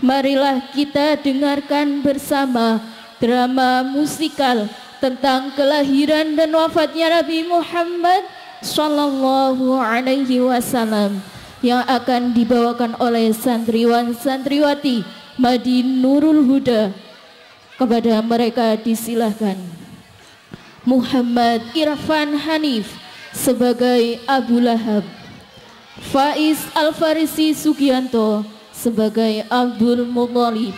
marilah kita dengarkan bersama drama musikal tentang kelahiran dan wafatnya Nabi Muhammad Sallallahu Alaihi Wasallam yang akan dibawakan oleh santriwan santriwati Madin Nurul Huda. Kepada mereka disilahkan. Muhammad Irfan Hanif sebagai Abu Lahab, Faiz Al-Farisi Sugianto sebagai Abdul Muthalib,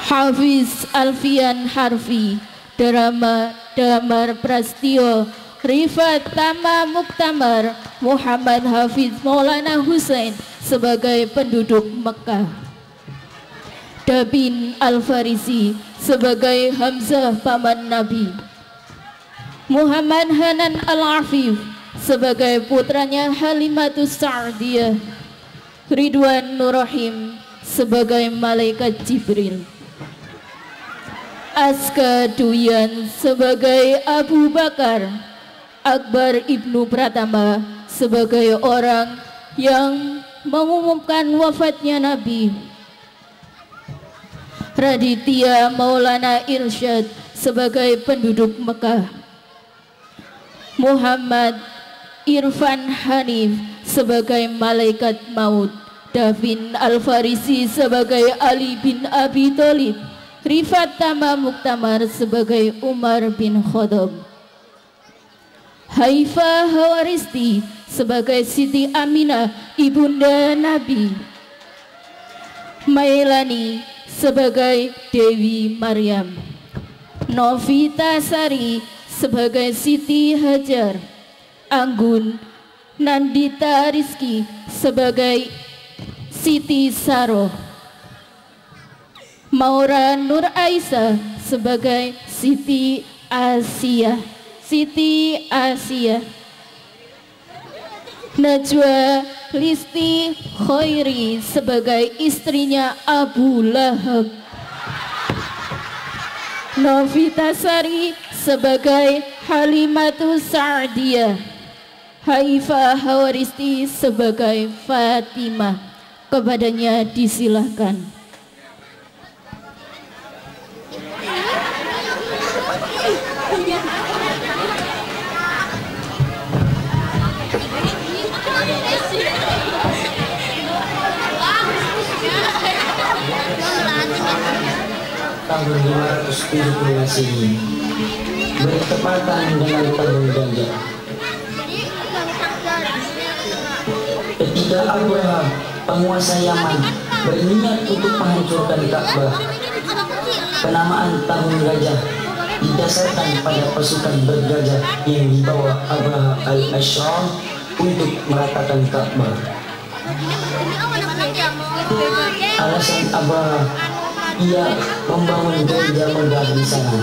Hafiz Alfian Harfi Damar Prastio Rifat Tama Muktamar Muhammad Hafiz Maulana Hussein sebagai penduduk Mekah, Dabin Al-Farisi sebagai Hamzah paman Nabi, Muhammad Hanan Al-Afif sebagai putranya Halimatus Sa'diyah, Ridwan Nurrahim sebagai malaikat Jibril, Aska Duyan sebagai Abu Bakar, Akbar Ibnu Pratama sebagai orang yang mengumumkan wafatnya Nabi, Raditya Maulana Irsyad sebagai penduduk Mekah, Muhammad Irfan Hanif sebagai malaikat maut, Davin Al-Farisi sebagai Ali bin Abi Thalib, Rifat Tama Muktamar sebagai Umar bin Khattab, Haifa Hawaristi sebagai Siti Aminah ibunda Nabi, Mailani sebagai Dewi Maryam, Novita Sari sebagai Siti Hajar, Anggun Nandita Rizki sebagai Siti Saroh, Maura Nur Aisyah sebagai Siti Asia, Najwa Listi Khairi sebagai istrinya Abu Lahab, Novita Sari sebagai Halimatus Sa'diyah, Haifa Hawaristi sebagai Fatimah. Kepadanya disilahkan. Tahun 570 Masehi bertepatan dengan tahun gajah, ketika Abraha penguasa Yaman berniat untuk menghancurkan Ka'bah. Penamaan tahun gajah didasarkan pada pasukan bergajah yang dibawa Abraha al-Ashram untuk meratakan Ka'bah. Alasan Abraha, ia membangun gereja megah di sana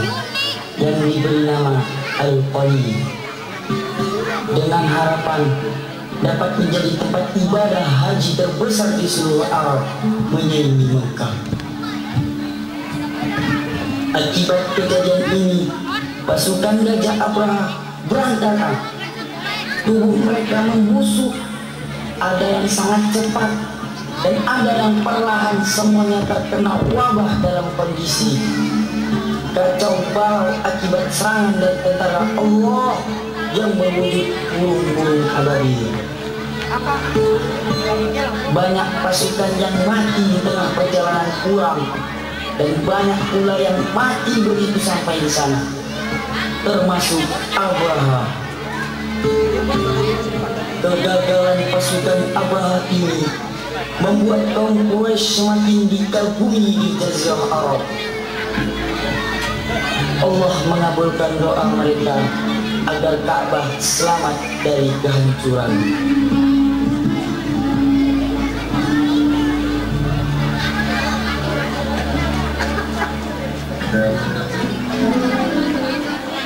yang diberi nama Al-Qali dengan harapan dapat menjadi tempat ibadah haji terbesar di seluruh Arab, menyaingi Mekah. Akibat kejadian ini, pasukan gajah Abraha berantakan. Tubuh mereka membusuk, ada yang sangat cepat dan ada yang perlahan, semuanya terkena wabah dalam kondisi kacau balau akibat serangan dari tentara Allah yang berwujud burung-burung ababil. Banyak pasukan yang mati di tengah perjalanan pulang dan banyak pula yang mati begitu sampai di sana, termasuk Abraha. Kegagalan pasukan Abraha ini membuat kaum Quraisy semakin dikagumi di Jazirah Arab. Allah mengabulkan doa mereka agar Ka'bah selamat dari kehancuran.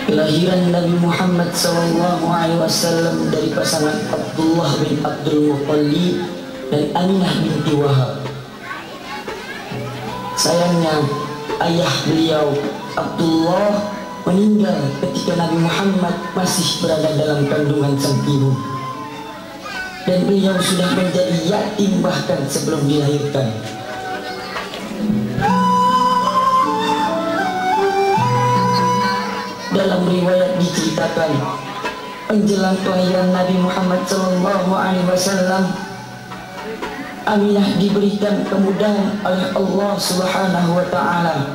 Kelahiran Nabi Muhammad SAW dari pasangan Abdullah bin Abdul Muthalib dan Aminah binti Wahab. Sayangnya ayah beliau Abdullah meninggal ketika Nabi Muhammad masih berada dalam kandungan sang ibu. dan beliau sudah menjadi yatim bahkan sebelum dilahirkan. Dalam riwayat diceritakan, menjelang kelahiran Nabi Muhammad SAW, Aminah diberikan kemudahan oleh Allah Subhanahu wa Ta'ala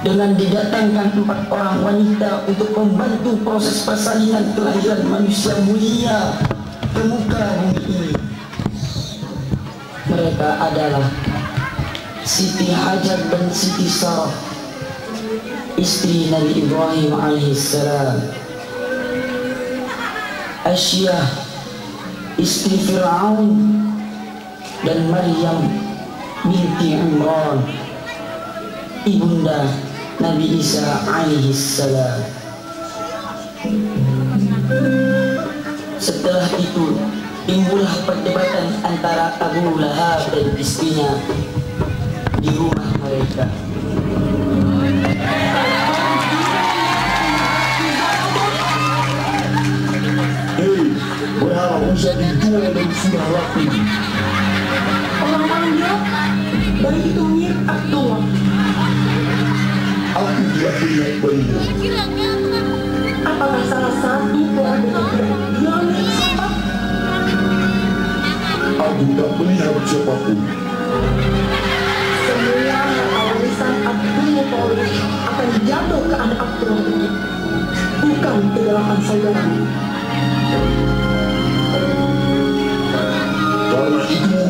dengan didatangkan 4 orang wanita untuk membantu proses persalinan kelahiran manusia mulia ke muka bumi ini. Mereka adalah Siti Hajar dan Siti Sarah, istri Nabi Ibrahim alaihissalam, Asyiyah, istri Fir'aun, dan Maryam binti Imran, ibunda Nabi Isa alaihissalam. Setelah itu timbullah perdebatan antara Abu Lahab dan istrinya di rumah mereka. Berharap bisa dijual dan sudah laku. Orang-orangnya bayi itu mirip Abdullah. Aku tidak melihat bayinya. Apakah salah satu keluarga dia mirip siapa? Aku tak melihat siapapun. Semua harta warisan Abdul Muthalib akan jatuh ke anak Abdullah itu, bukan ke 8 saudara. Karena itu,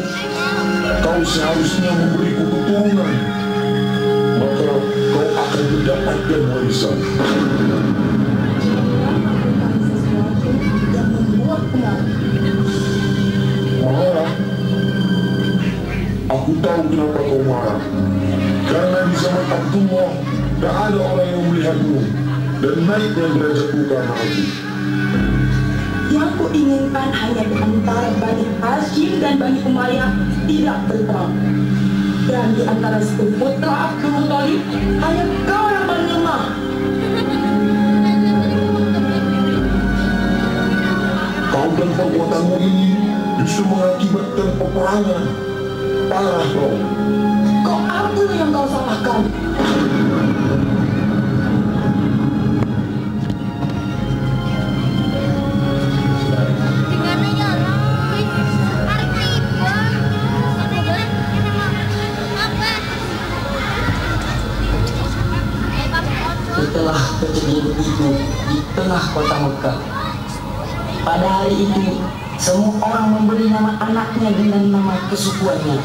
kau seharusnya memberiku keturunan, maka kau akan mendapatkan warisan. Yang membuat pengaruh. Marah? Aku tahu kenapa kau marah. Karena di zaman Abdullah, tak ada orang yang melihatmu dan naiknya derajatmu karena aku. Yang kuinginkan hanya di antara Bani Hashim dan Bani Umayyah tidak berperang. Dan di antara seputra Abdul Muthalib, hanya kau yang paling lemah. Kau dan perbuatanmu ini justru mengakibatkan peperangan. Parah kau. Kok aku yang kau salahkan? Setelah kejadian itu di tengah kota Mekah, pada hari itu semua orang memberi nama anaknya dengan nama kesukuannya.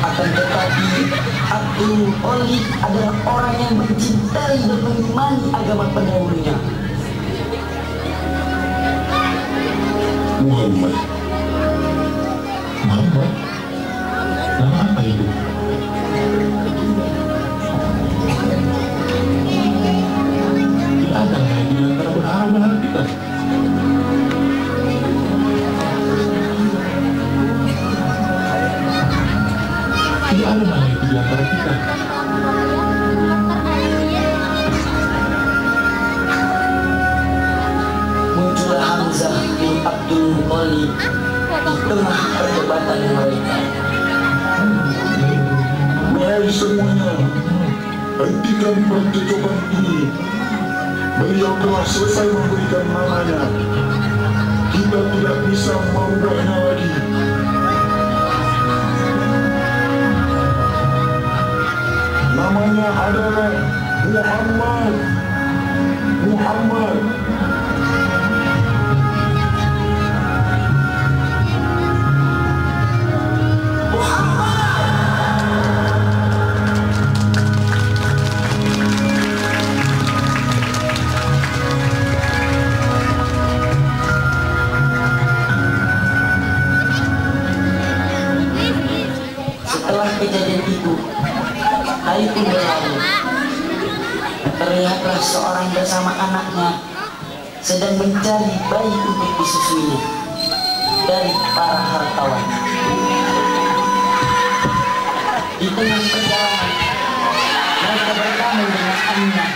Akan tetapi Abdul Muthalib adalah orang yang mencintai dan mengimani agama pendahulunya. Muhammad. Muhammad? Nama apa itu? Tidak ada yang di antara berharap kita. Tidak ada nama itu di antara kita. Muncullah Hamzah bin Abdul Muthalib di tengah perdebatan mereka. Mari semuanya, hentikan percekcokan ini. Beliau telah selesai memberikan namanya. Kita tidak bisa merubahnya lagi. Namanya adalah Muhammad. Muhammad. Setelah kejadian itu, hari pun berlalu. Terlihatlah seorang bersama anaknya sedang mencari bayi untuk disusuinya dari para hartawan. Di tengah perjalanan, mereka bertemu dengan Aminah,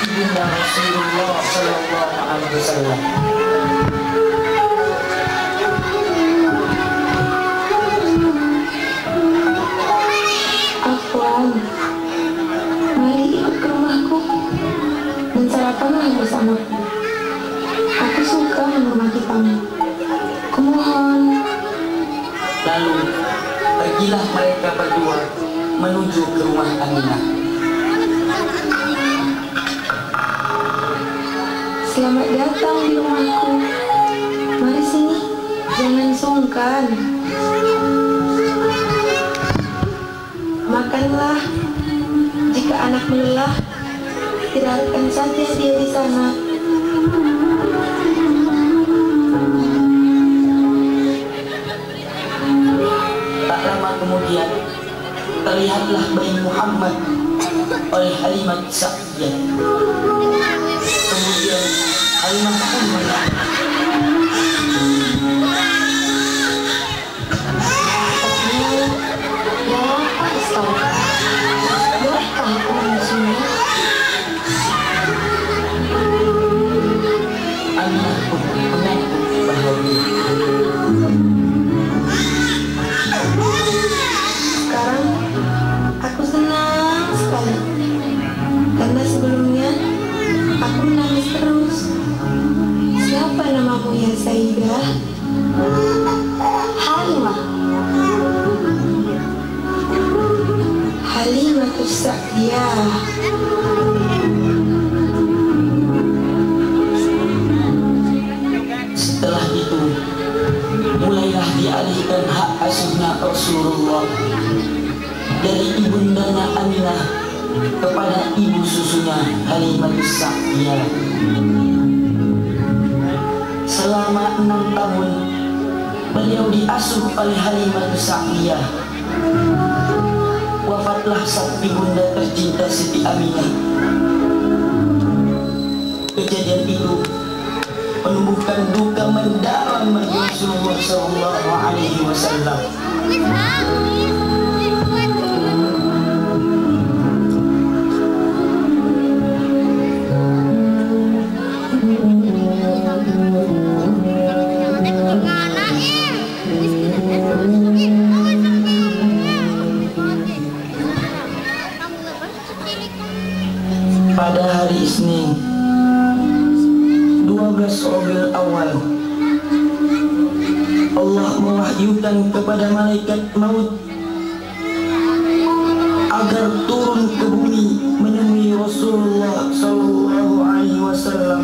ibunda Rasulullah Sallallahu Alaihi Wasallam. Lalu pergilah mereka berdua menuju ke rumah Aminah. Selamat datang di rumahku. Mari sini, jangan sungkan. Makanlah. Jika anak lelah, istirahatkan saja dia di sana. Tak lama kemudian, terlihatlah bayi Muhammad oleh Halimah Sa'diyah. Kemudian Halimah pun menangis. Aminah pun menangis bahagia. Sekarang aku senang sekali karena sebelumnya aku menangis terus. Siapa namamu ya Sayyidah? Halimah. Halimah Sa'diyah. Setelah itu, mulailah dialihkan hak asuhnya Rasulullah dari ibundanya Aminah kepada ibu susunya Halimah Sa'diyah. Selama 6 tahun, beliau diasuh oleh Halimah Sa'diyah. Wafatlah sang ibunda tercinta Siti Aminah. Kejadian itu menumbuhkan duka mendalam bagi Rasulullah SAW. Pada hari Isnin 12 Rabiul Awal, Allah mewahyukan kepada malaikat maut agar turun ke bumi menemui Rasulullah SAW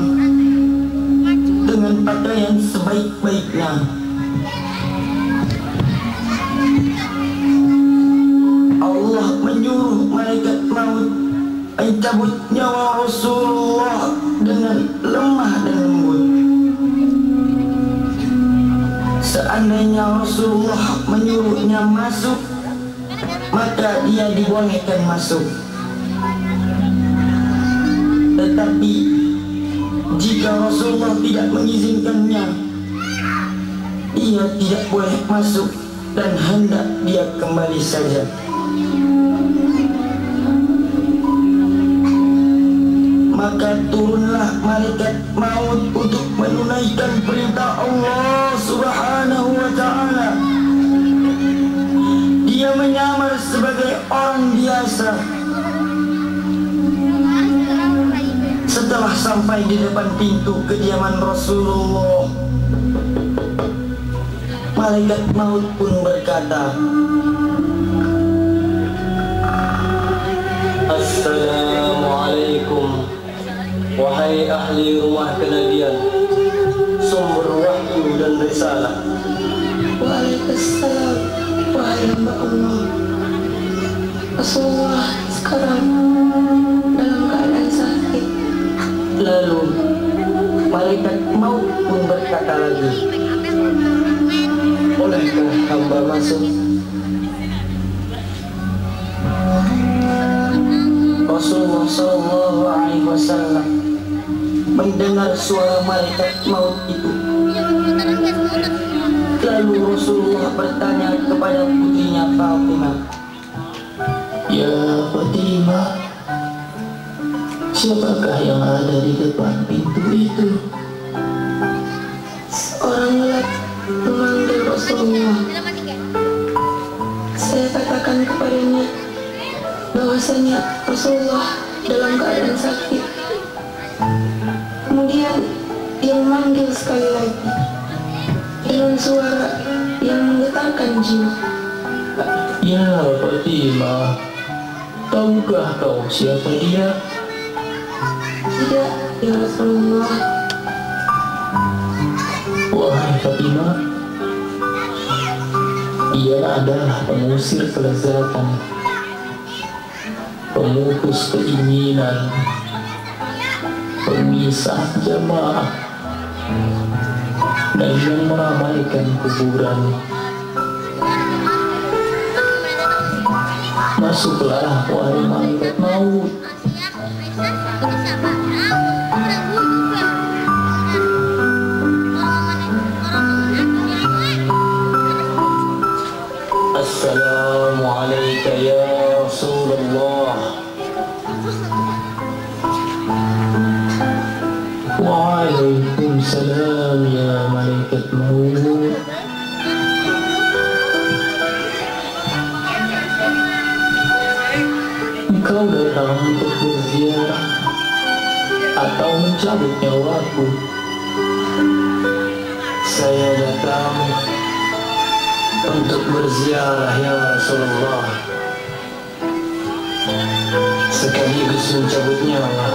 dengan pakaian sebaik-baiknya. Allah menyuruh malaikat maut mencabut nyawa Rasulullah dengan lemah dan lembut. Seandainya Rasulullah menyuruhnya masuk, maka dia dibolehkan masuk. Tetapi jika Rasulullah tidak mengizinkannya, ia tidak boleh masuk dan hendak dia kembali saja. Maka turunlah malaikat maut untuk menunaikan perintah Allah Subhanahu wa ta'ala. Dia menyamar sebagai orang biasa. Setelah sampai di depan pintu kediaman Rasulullah, malaikat maut pun berkata, Assalamualaikum, wahai ahli rumah kenabian, sumber wahyu dan risalah. Waalaikumsalam, wahai hamba Allah. Rasulullah sekarang dalam keadaan sakit. Lalu malaikat maut pun berkata lagi, bolehkah hamba masuk? Rasulullah SAW mendengar suara malaikat maut itu. Lalu Rasulullah bertanya kepada putrinya Fatimah, "Ya Fatimah, siapakah yang ada di depan pintu itu?" Seorang lelaki memanggil Rasulullah. Saya katakan kepadanya bahwasanya Rasulullah dalam keadaan sakit. Kemudian dia memanggil sekali lagi dengan suara yang menggetarkan jiwa. Ya Fatimah, tahukah kau siapa dia? Tidak, ya Rasulullah. Wahai Fatimah, ia adalah pengusir kelezatan, pemutus keinginan, pemisah jamaah, dan yang meramaikan kuburan. Masuklah wahai malaikat maut. Assalamualaikum ya Rasulullah. Waalaikumsalam ya malaikat maut. Engkau datang untuk berziarah atau mencabut nyawaku? Saya datang untuk berziarah ya Rasulullah, sekaligus mencabut nyawa.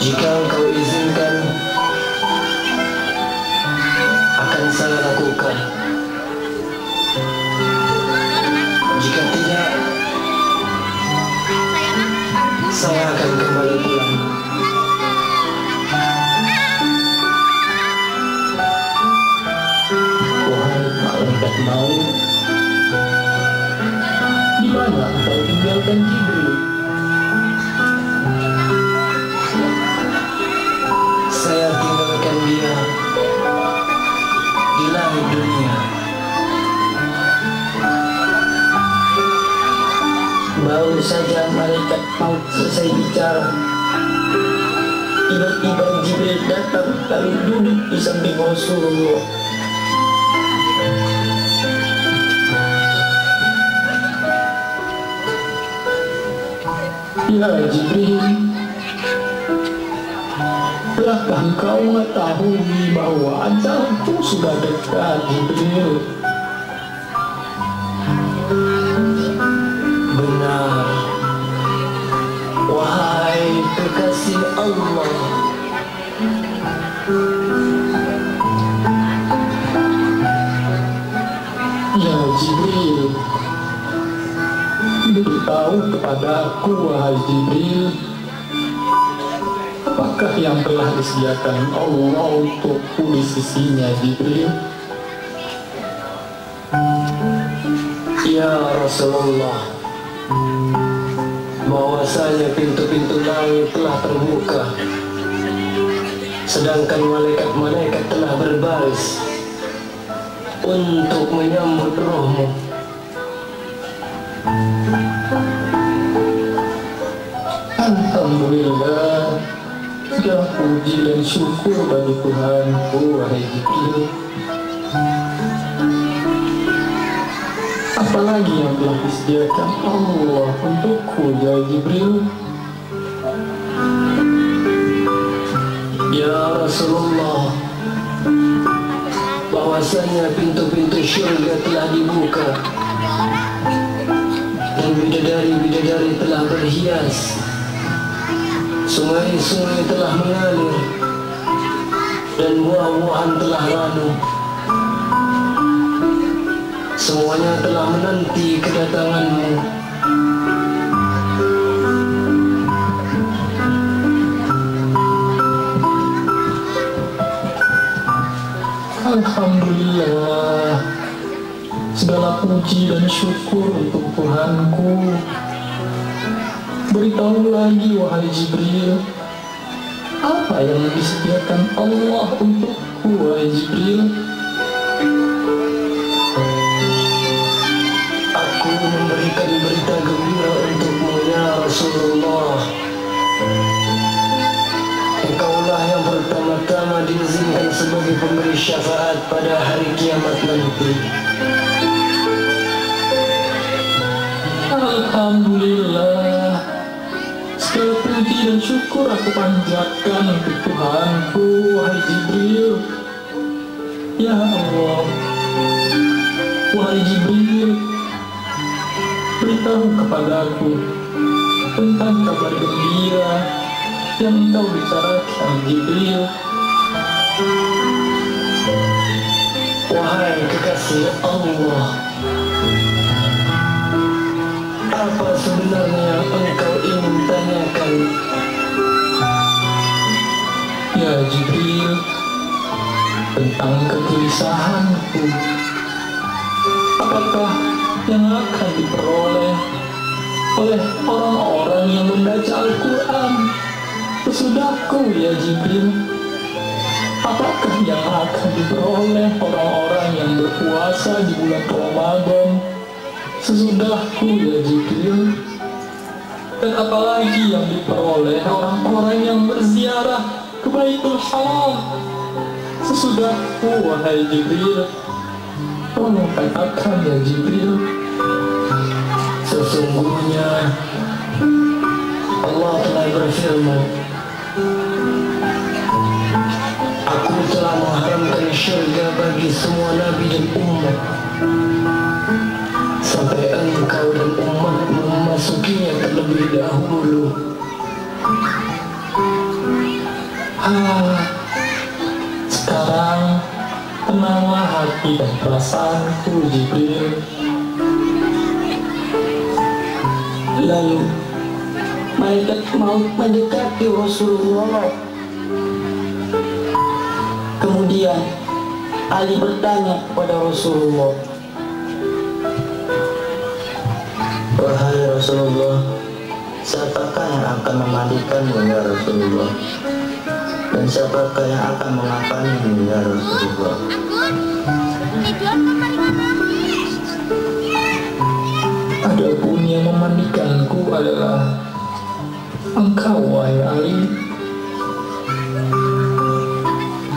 Jika engkau izinkan, akan saya lakukan. Jika tidak, saya akan kembali pulang. Wahai malaikat maut, di mana engkau tinggalkan Jibril? Saya tinggalkan dia di langit dunia. Baru saja malaikat maut selesai bicara, tiba-tiba Jibril datang lalu duduk di samping Rasulullah. Ya Jibril, telah engkau mengetahui bahwa ajalku sudah dekat, Jibril? Benar, wahai kekasih Allah. Ya Jibril, beritahu kepada aku, wahai Jibril, apakah yang telah disediakan Allah untukku di sisinya, Jibril? Ya Rasulullah, bahwasanya pintu-pintu langit telah terbuka, sedangkan malaikat-malaikat telah berbaris untuk menyambut rohmu. Alhamdulillah, segala puji dan syukur bagi Tuhanku, wahai Jibril. Apalagi yang telah disediakan Allah untukku, ya Jibril? Ya Rasulullah, bahwasanya pintu-pintu syurga telah dibuka dan bidadari-bidadari telah berhias, sungai-sungai telah mengalir dan buah-buahan telah lalu. Semuanya telah menanti kedatanganmu. Alhamdulillah, segala puji dan syukur untuk Tuhanku. Beritahu lagi, wahai Jibril, apa yang disediakan Allah untukku, wahai Jibril? Aku memberikan berita gembira untukmu, ya Rasulullah. Engkaulah yang pertama-tama diizinkan sebagai pemberi syafaat pada hari kiamat nanti. Alhamdulillah, segala puji dan syukur aku panjatkan untuk Tuhanku, wahai Jibril. Ya Allah, wahai Jibril, beritahu kepadaku tentang kabar gembira yang engkau bicarakan, Jibril. Wahai kekasih Allah, apa sebenarnya engkau ingin tanyakan? Ya Jibril, tentang kegelisahanku, apakah yang akan diperoleh oleh orang-orang yang membaca Al-Quran sesudahku, ya Jibril? Apakah yang akan diperoleh orang-orang yang berpuasa di bulan Ramadan sesudahku, ya Jibril? Dan apalagi yang diperoleh orang-orang yang berziarah ke Baitul Haram sesudahku, wahai Jibril? Tolong katakan, ya Jibril. Sesungguhnya Allah telah berfirman, Aku telah mengharamkan syurga bagi semua nabi dan umat sampai engkau dan umat memasukinya terlebih dahulu. Sekarang tenanglah hati dan perasaanku, Jibril. Lalu malaikat maut mendekati Rasulullah. Kemudian Ali bertanya kepada Rasulullah, "Wahai Rasulullah, siapakah yang akan memandikanmu ya Rasulullah? Dan siapakah yang akan mengapanimu ya Rasulullah?" Adapun yang memandikanku adalah engkau, wahai Ali.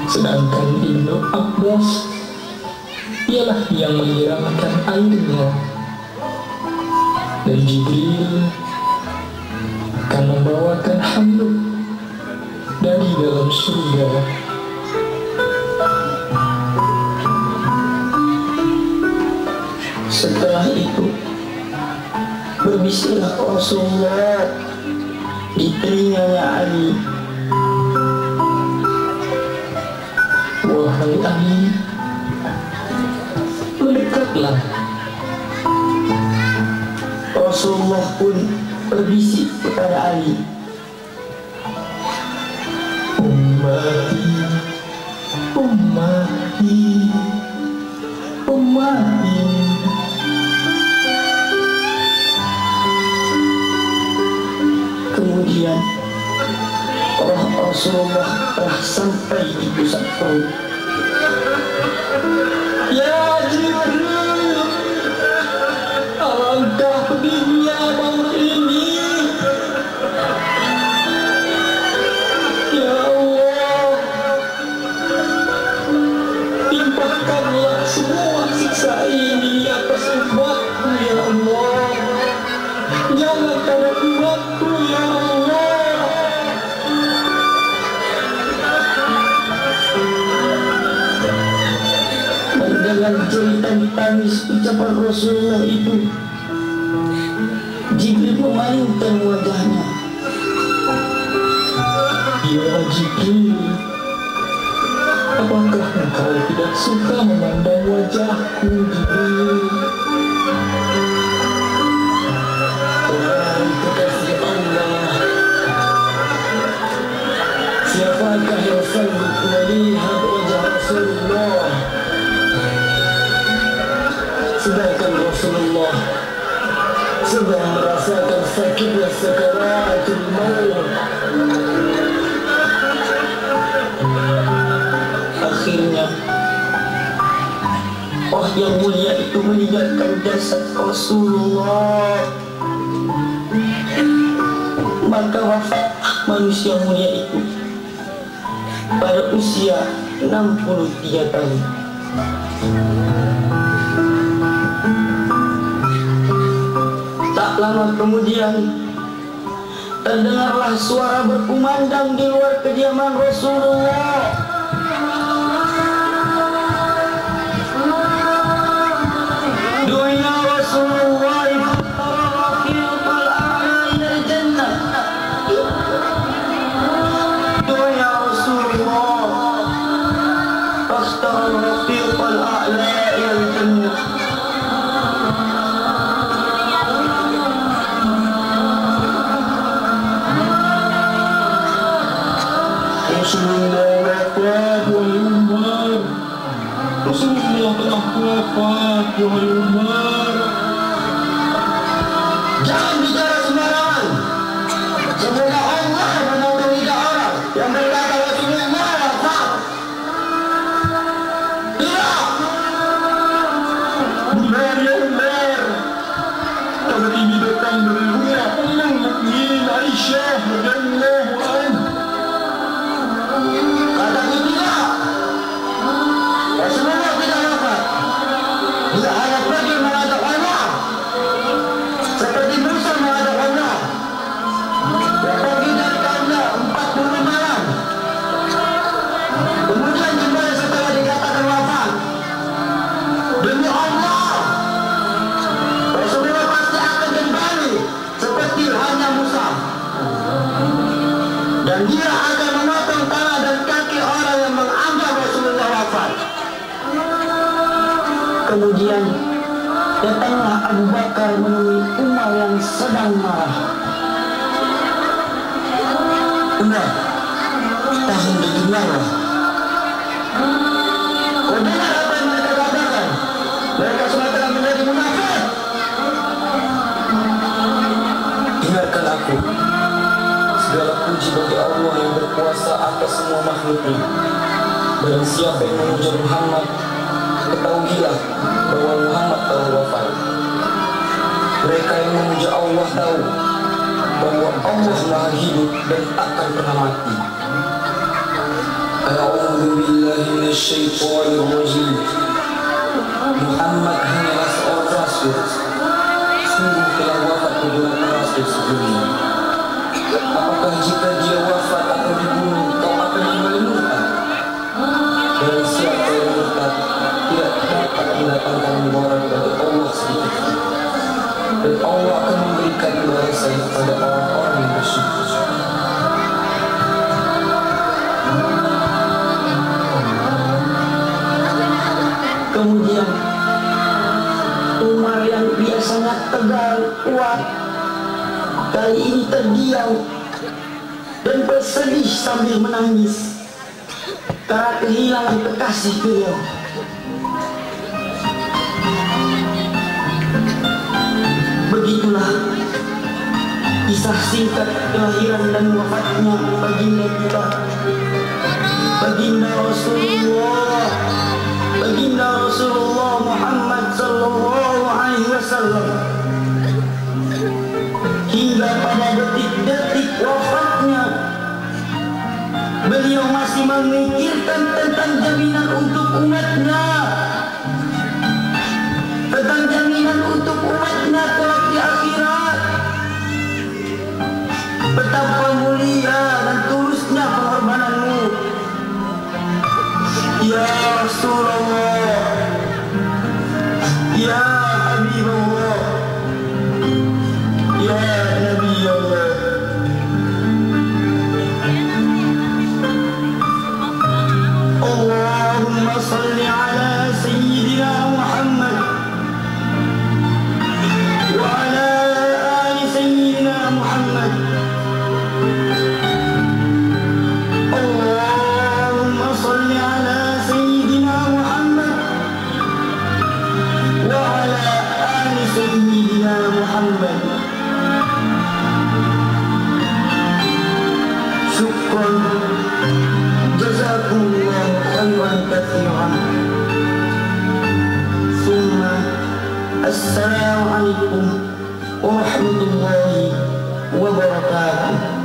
Sedangkan Ibnu Abbas ialah yang menyiramkan airnya, dan Jibril akan membawakan handuk dari dalam surga. Setelah itu berbismillah Rasulullah di telinganya Ali, "Wahai Ali, mendekatlah." Rasulullah pun berbisik kepada Ali, "Ummati, ummati, ummati." Kemudian roh Rasulullah telah sampai di pusat perut. Ya Jibril, alangkah pedihnya maut ini. Ya Allah, timpakanlah semua siksa ini atas umatku, ya Allah. Jangan pada umatku, ya Allah. Dengan jeritan tangis ucapan Rasulullah itu, Jibril memalingkan wajahnya. Ya Jibril, apakah engkau tidak suka memandang wajahku, Jibril? Wahai kekasih Allah, siapakah yang sanggup melihat wajah Rasulullah? Sedangkan Rasulullah sedang merasakan sakitnya sakaratul maut. Akhirnya roh yang mulia itu meninggalkan jasad Rasulullah. Maka wafat manusia mulia itu pada usia 63 tahun. Tak lama kemudian terdengarlah suara berkumandang di luar kediaman Rasulullah. واستوى الرفيق الأعلى إلى الجنة. Rasulullah wafat wahai Umar. Rasulullah telah wafat wahai Umar. Jangan bicara sembarangan. Semoga Allah menaungi orang yang berkata Rasulullah wafat. Tidak. Benar ya Umar. Kabar ini datang dari rumah Ummul Mukminin Aisyah radhiyallahu anha. Kataku tidak. Rasulullah tidak wafat. Dia hanya pergi menghadap Allah. Seperti Musa menghadap Allah. Dia pergi dari kaumnya 40 malam. Kemudian kembali setelah dikatakan wafat. Demi Allah, Rasulullah pasti akan kembali seperti hanya Musa. Dan dia akan memotong tangan dan kaki orang yang menganggap Rasulullah wafat. Kemudian datanglah Abu Bakar menemui Umar yang sedang marah. Umar, tahan dengarlah. Kau dengar apa yang mereka katakan? Mereka semua telah menjadi munafik. Dengarkan aku. Segala puji bagi Allah yang berkuasa atas semua makhluknya. Barang siapa yang memuja Muhammad, ketahuilah bahwa Muhammad telah wafat. Mereka yang memuja Allah tahu bahwa Allah maha hidup dan akan pernah mati. A'udzu billahi minasyaitonir rajim. Muhammad hanyalah seorang rasul. Sungguh telah wafat beberapa rasul sebelumnya. Apakah jika dia wafat atau dibunuh, kau akan kembali murtad? Dan siapa yang murtad tidak dapat mendatangkan mudarat dari Allah sedikit. Dan Allah akan memberikan balasan kepada orang-orang yang bersyukur. Kemudian Umar yang biasanya tegar, kuat, kali ini terdiam dan bersedih sambil menangis karena kehilangan kekasih beliau. Begitulah kisah singkat kelahiran dan wafatnya baginda kita, baginda Rasulullah Muhammad sallallahu alaihi wasallam. Hingga pada detik-detik wafatnya, beliau masih memikirkan tentang jaminan untuk umatnya, tentang jaminan untuk umatnya kelak di akhirat. Betapa mulia dan tulusnya pengorbananmu, ya Rasulullah, ya Habibullah, ya Nabi Allah. Allahumma salli ala Sayyidina Muhammad wa ala ali Sayyidina Muhammad. Allahumma salli ala Sayyidina Muhammad wa ala ali Sayyidina Muhammad. Syukran, jazakumullah khairan katsiran. Summa assalamu alaikum warahmatullahi wabarakatuh.